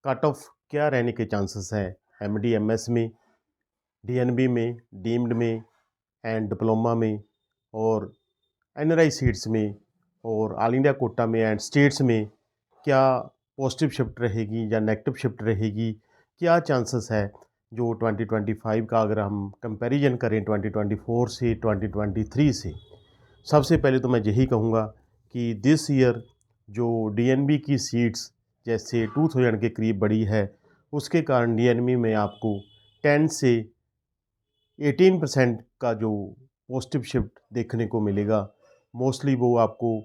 Cut off क्या रहने के चांसेस हैं एमडी एमएस में, डीएनबी में, डीम्ड में एंड डिप्लोमा में और एनआरआई सीट्स में और ऑल इंडिया कोटा में एंड स्टेट्स में क्या पॉजिटिव शिफ्ट रहेगी या नेगेटिव शिफ्ट रहेगी? क्या चांसेस है जो 2025 का अगर हम कंपैरिजन करें 2024 से 2023 से? सबसे पहले तो मैं यही कहूँगा कि दिस ईयर जो डीएनबी की सीट्स जैसे 2000 के करीब बढ़ी है, उसके कारण डीएनबी में आपको 10 से 18% का जो पॉजिटिव शिफ्ट देखने को मिलेगा। मोस्टली वो आपको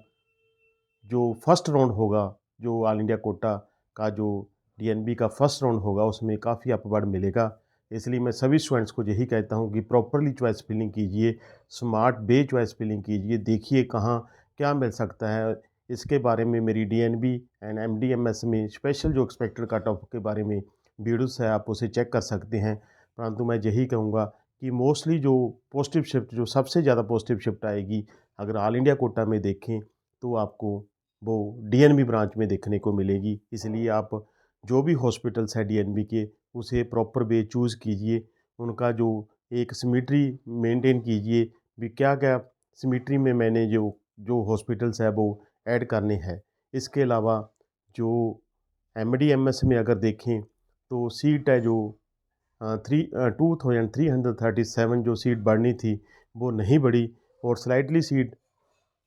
जो फर्स्ट राउंड होगा, जो ऑल इंडिया कोटा का जो डीएनबी का फर्स्ट राउंड होगा, उसमें काफ़ी अपवर्ड मिलेगा। इसलिए मैं सभी स्टूडेंट्स को यही कहता हूँ कि प्रॉपरली चॉइस फिलिंग कीजिए, स्मार्ट बे चॉइस फिलिंग कीजिए, देखिए कहाँ क्या मिल सकता है। इसके बारे में मेरी डीएनबी एंड एमडीएमएस में स्पेशल जो एक्सपेक्टेड कट ऑफ के बारे में वीडियोस है, आप उसे चेक कर सकते हैं। परंतु मैं यही कहूँगा कि मोस्टली जो पॉजिटिव शिफ्ट जो सबसे ज़्यादा पॉजिटिव शिफ्ट आएगी, अगर ऑल इंडिया कोटा में देखें तो आपको वो डीएनबी ब्रांच में देखने को मिलेगी। इसलिए आप जो भी हॉस्पिटल्स हैं डीएनबी के, उसे प्रॉपर वे चूज़ कीजिए। उनका जो एक सिमेट्री मेंटेन कीजिए भी क्या-क्या सिमेट्री में मैंने जो जो हॉस्पिटल्स हैं वो ऐड करने हैं। इसके अलावा जो एमडी-एमएस में अगर देखें तो सीट है जो 2337 जो सीट बढ़नी थी, वो नहीं बढ़ी और स्लाइटली सीट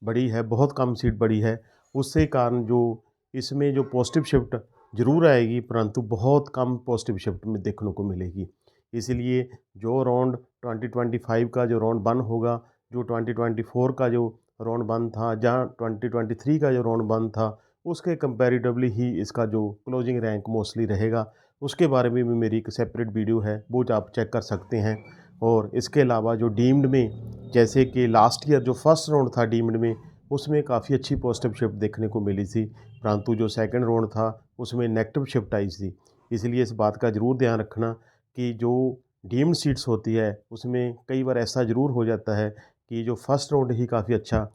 बढ़ी है, बहुत कम सीट बढ़ी है। उससे कारण जो इसमें जो पॉजिटिव शिफ्ट ज़रूर आएगी, परंतु बहुत कम पॉजिटिव शिफ्ट में देखने को मिलेगी। इसलिए जो राउंड 2025 का जो राउंड 1 होगा, जो 2024 का जो राउंड 1 था, जहाँ 2023 का जो राउंड 1 था, उसके कंपैरेटिवली ही इसका जो क्लोजिंग रैंक मोस्टली रहेगा। उसके बारे में भी मेरी एक सेपरेट वीडियो है, वो जो आप चेक कर सकते हैं। और इसके अलावा जो डीम्ड में जैसे कि लास्ट ईयर जो फर्स्ट राउंड था डीम्ड में, उसमें काफ़ी अच्छी पॉजिटिव शिफ्ट देखने को मिली थी, परंतु जो सेकंड राउंड था उसमें नेगेटिव शिफ्ट आई थी। इसलिए इस बात का ज़रूर ध्यान रखना कि जो डीम्ड सीट्स होती है उसमें कई बार ऐसा ज़रूर हो जाता है कि जो फर्स्ट राउंड ही काफ़ी अच्छा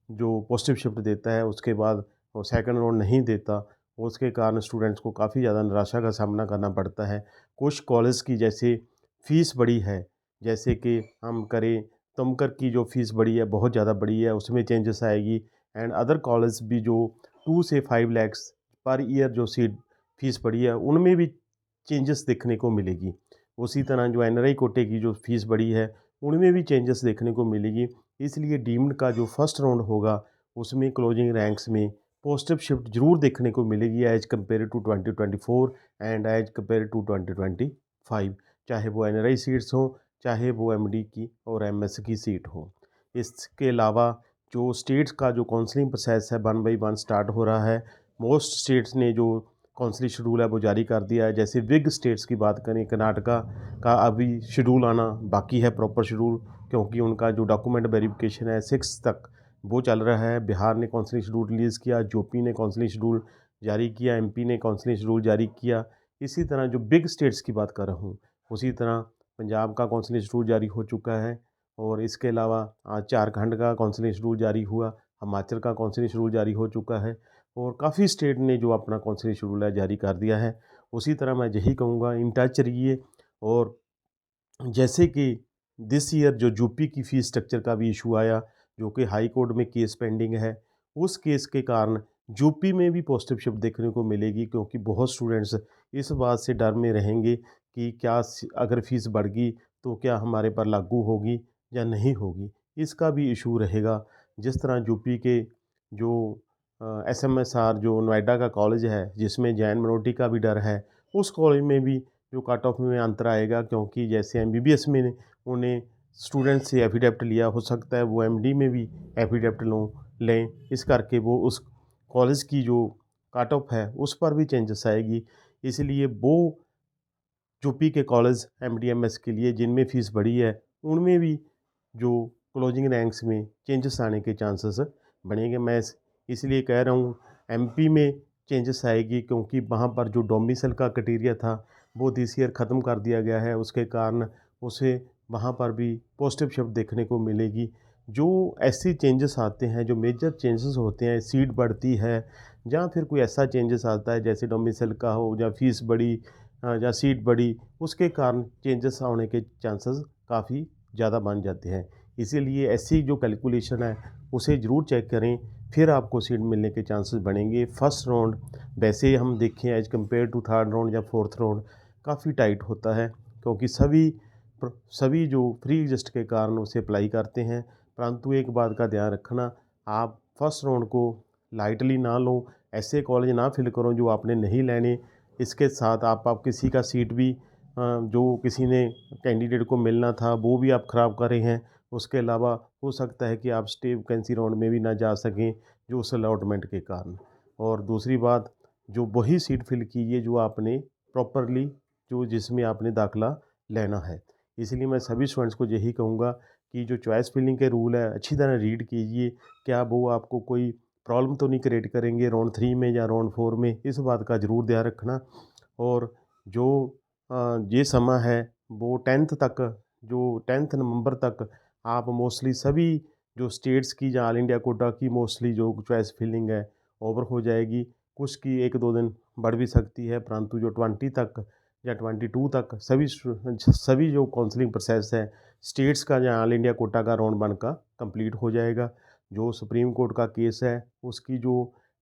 जो पॉजिटिव शिफ्ट देता है, उसके बाद वो सेकंड राउंड नहीं देता। उसके कारण स्टूडेंट्स को काफ़ी ज़्यादा निराशा का सामना करना पड़ता है। कुछ कॉलेज की जैसे फ़ीस बढ़ी है, जैसे कि हम करें तुमकर की जो फ़ीस बढ़ी है, बहुत ज़्यादा बढ़ी है, उसमें चेंजेस आएगी एंड अदर कॉलेज भी जो 2 से 5 लैक्स पर ईयर जो सीट फ़ीस बढ़ी है, उनमें भी चेंजेस देखने को मिलेगी। उसी तरह जो एनआरआई कोटे की जो फ़ीस बढ़ी है, उनमें भी चेंजेस देखने को मिलेगी। इसलिए डीम्ड का जो फर्स्ट राउंड होगा, उसमें क्लोजिंग रैंक्स में पॉजिटिव शिफ्ट ज़रूर देखने को मिलेगी as compared to 2024 and as compared to 2025, चाहे वो एनआरआई सीट्स हों, चाहे वो एमडी की और एमएस की सीट हो। इसके अलावा जो स्टेट्स का जो काउंसलिंग प्रोसेस है 1 बाय 1 स्टार्ट हो रहा है। मोस्ट स्टेट्स ने जो काउंसलिंग शेड्यूल है वो जारी कर दिया है। जैसे बिग स्टेट्स की बात करें, कर्नाटका का अभी शेड्यूल आना बाकी है, प्रॉपर शेड्यूल, क्योंकि उनका जो डॉक्यूमेंट वेरिफिकेशन है 6 तक वो चल रहा है। बिहार ने काउंसलिंग शेड्यूल रिलीज़ किया, यूपी ने काउंसलिंग शेड्यूल जारी किया, एमपी ने काउंसलिंग शेड्यूल जारी किया। इसी तरह जो बिग स्टेट्स की बात कर रहा हूँ, उसी तरह पंजाब का काउंसलिंग शेड्यूल जारी हो चुका है और इसके अलावा आज झारखंड का काउंसलिंग शेड्यूल जारी हुआ, हिमाचल का काउंसलिंग शेड्यूल जारी हो चुका है और काफ़ी स्टेट ने जो अपना काउंसलिंग शेड्यूल है जारी कर दिया है। उसी तरह मैं यही कहूँगा, इन टच रहिए। और जैसे कि दिस ईयर जो यूपी की फ़ीस स्ट्रक्चर का भी इशू आया, जो कि हाई कोर्ट में केस पेंडिंग है, उस केस के कारण यूपी में भी पॉजिटिव शिफ्ट देखने को मिलेगी, क्योंकि बहुत स्टूडेंट्स इस बात से डर में रहेंगे कि क्या अगर फ़ीस बढ़ गई तो क्या हमारे पर लागू होगी या नहीं होगी, इसका भी इशू रहेगा। जिस तरह यूपी के जो एसएमएसआर जो नोएडा का कॉलेज है, जिसमें जैन मिनोरिटी का भी डर है, उस कॉलेज में भी जो कट ऑफ में अंतर आएगा, क्योंकि जैसे एमबीबीएस में उन्हें स्टूडेंट से एफिडेविट लिया, हो सकता है वो एमडी में भी एफिडेविट लें। इस करके वो उस कॉलेज की जो कट ऑफ है उस पर भी चेंजेस आएगी। इसलिए वो यूपी के कॉलेज एमडीएमएस के लिए जिनमें फ़ीस बढ़ी है, उनमें भी जो क्लोजिंग रैंक्स में चेंजेस आने के चांसेस बनेंगे। मैं इसलिए कह रहा हूँ एमपी में चेंजेस आएगी, क्योंकि वहाँ पर जो डोमिसाइल का क्राइटेरिया था वो दिस ईयर ख़त्म कर दिया गया है। उसके कारण उसे वहाँ पर भी पॉजिटिव शिफ्ट देखने को मिलेगी। जो ऐसे चेंजेस आते हैं, जो मेजर चेंजेस होते हैं, सीट बढ़ती है, या फिर कोई ऐसा चेंजेस आता है जैसे डोमिसाइल का हो या फीस बढ़ी या सीट बढ़ी, उसके कारण चेंजेस होने के चांसेस काफ़ी ज़्यादा बन जाते हैं। इसीलिए ऐसी जो कैलकुलेशन है उसे ज़रूर चेक करें, फिर आपको सीट मिलने के चांसेस बढ़ेंगे। फर्स्ट राउंड वैसे हम देखें as compared to third round या फोर्थ राउंड काफ़ी टाइट होता है, क्योंकि सभी जो फ्री एग्जिस्ट के कारण उसे अप्लाई करते हैं। परंतु एक बात का ध्यान रखना, आप फर्स्ट राउंड को लाइटली ना लो, ऐसे कॉलेज ना फिल करो जो आपने नहीं लेने। इसके साथ आप किसी का सीट भी जो किसी ने कैंडिडेट को मिलना था वो भी आप ख़राब कर रहे हैं। उसके अलावा हो सकता है कि आप स्टे वैकेंसी राउंड में भी ना जा सकें जो उस अलॉटमेंट के कारण। और दूसरी बात, जो वही सीट फिल कीजिए जो आपने प्रॉपरली जो जिसमें आपने दाखिला लेना है। इसलिए मैं सभी स्टूडेंट्स को यही कहूँगा कि जो चॉइस फिलिंग के रूल है अच्छी तरह रीड कीजिए, क्या वो आपको कोई प्रॉब्लम तो नहीं क्रिएट करेंगे राउंड 3 में या राउंड 4 में, इस बात का ज़रूर ध्यान रखना। और जो ये समय है वो 10th तक, जो 10th नवंबर तक आप मोस्टली सभी जो स्टेट्स की या ऑल इंडिया कोटा की मोस्टली जो चॉइस फिलिंग है ओवर हो जाएगी। कुछ की 1-2 दिन बढ़ भी सकती है, परंतु जो 20 तक या 22 तक सभी जो काउंसलिंग प्रोसेस है स्टेट्स का या ऑल इंडिया कोटा का राउंड 1 का कंप्लीट हो जाएगा। जो सुप्रीम कोर्ट का केस है उसकी जो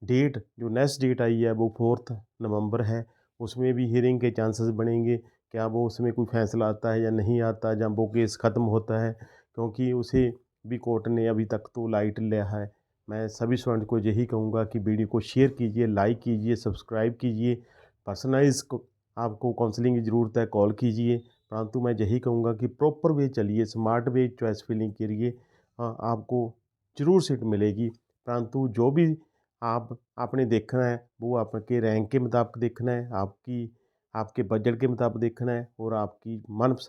नेक्स्ट डेट आई है वो 4th नवंबर है। उसमें भी हियरिंग के चांसेस बढ़ेंगे, क्या वो उसमें कोई फैसला आता है या नहीं आता, जब वो केस ख़त्म होता है, क्योंकि उसे भी कोर्ट ने अभी तक तो लाइट लिया है। मैं सभी स्टूडेंट को यही कहूँगा कि वीडियो को शेयर कीजिए, लाइक कीजिए, सब्सक्राइब कीजिए। पर्सनलाइज़ को आपको काउंसलिंग की ज़रूरत है, कॉल कीजिए। परंतु मैं यही कहूँगा कि प्रॉपर वे चलिए, स्मार्ट वे चॉइस फिलिंग करिए, आपको ज़रूर सीट मिलेगी। परंतु जो भी आपने देखना है वो आपके रैंक के मुताबिक देखना है, आपके बजट के मुताबिक देखना है और आपकी मनपसंद